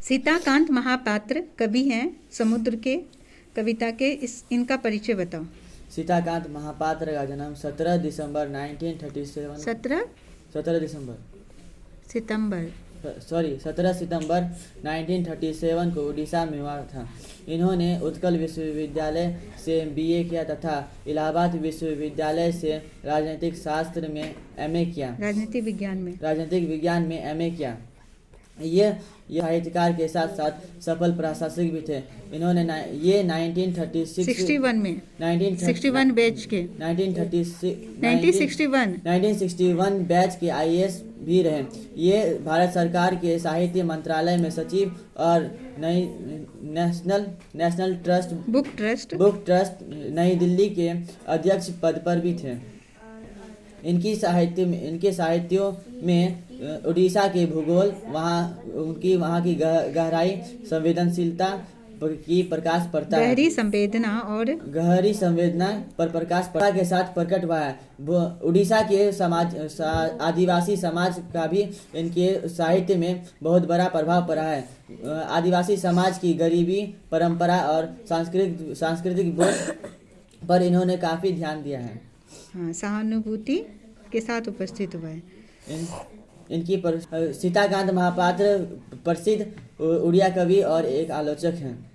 सीताकांत महापात्र कवि हैं समुद्र के कविता के। इनका परिचय बताओ। सीताकांत महापात्र का जन्म 17 दिसंबर 1937 17 सितंबर 1937 को उड़ीसा में हुआ था। इन्होंने उत्कल विश्वविद्यालय से बीए किया तथा इलाहाबाद विश्वविद्यालय से राजनीतिक शास्त्र में एमए किया। राजनीतिक विज्ञान में एमए किया। ये साहित्यकार के साथ साथ सफल प्रशासक भी थे। इन्होंने ये 1961 बैच के 1961 बैच के आईएएस भी रहे। ये भारत सरकार के साहित्य मंत्रालय में सचिव और नेशनल बुक ट्रस्ट नई दिल्ली के अध्यक्ष पद पर भी थे। इनके साहित्यों में उड़ीसा के भूगोल, वहाँ की गहराई संवेदनशीलता की प्रकाश पड़ता है। गहरी संवेदना पर प्रकाश पड़ता के साथ प्रकट हुआ है। उड़ीसा के आदिवासी समाज का भी इनके साहित्य में बहुत बड़ा प्रभाव पड़ा है। आदिवासी समाज की गरीबी, परंपरा और सांस्कृतिक बोध पर इन्होंने काफ़ी ध्यान दिया है। हाँ, सहानुभूति के साथ उपस्थित हुआ है। सीताकांत महापात्र प्रसिद्ध उड़िया कवि और एक आलोचक हैं।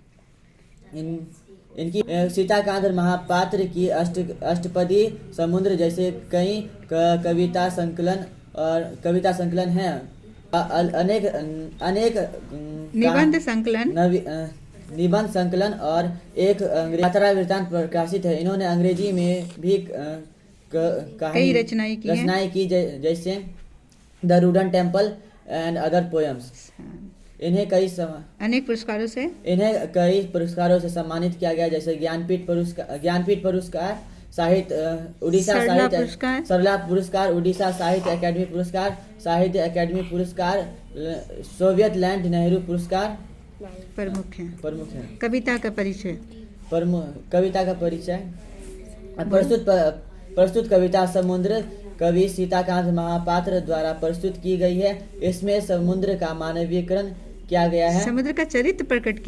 इनकी सीताकांत महापात्र की अष्टपदी समुद्र जैसे कई कविता संकलन हैं। अनेक निबंध संकलन और एक यात्रा वृत्तांत प्रकाशित है। इन्होंने अंग्रेजी में भी कई रचनाएं की जैसे the Rudan temple and other poems. इन्हें कई पुरस्कारों से सम्मानित किया गया, जैसे ज्ञानपीठ पुरस्कार, उड़ीसा साहित्य सरला पुरस्कार, उड़ीसा साहित्य अकादमी पुरस्कार, सोवियत लैंड नेहरू पुरस्कार प्रमुख है। कविता का परिचय प्रस्तुत कविता समुद्र कवि सीताकांत महापात्र द्वारा प्रस्तुत की गई है। इसमें समुद्र का मानवीकरण किया गया है। समुद्र का चरित्र प्रकट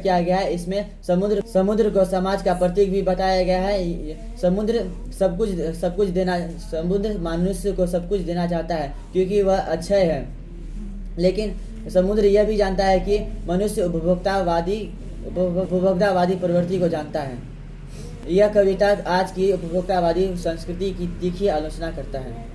किया गया है। इसमें समुद्र को समाज का प्रतीक भी बताया गया है। समुद्र मनुष्य को सब कुछ देना चाहता है क्योंकि वह अक्षय है, लेकिन समुद्र यह भी जानता है कि मनुष्य उपभोक्तावादी प्रवृत्ति को जानता है। यह कविता आज की उपभोक्तावादी संस्कृति की तीखी आलोचना करता है।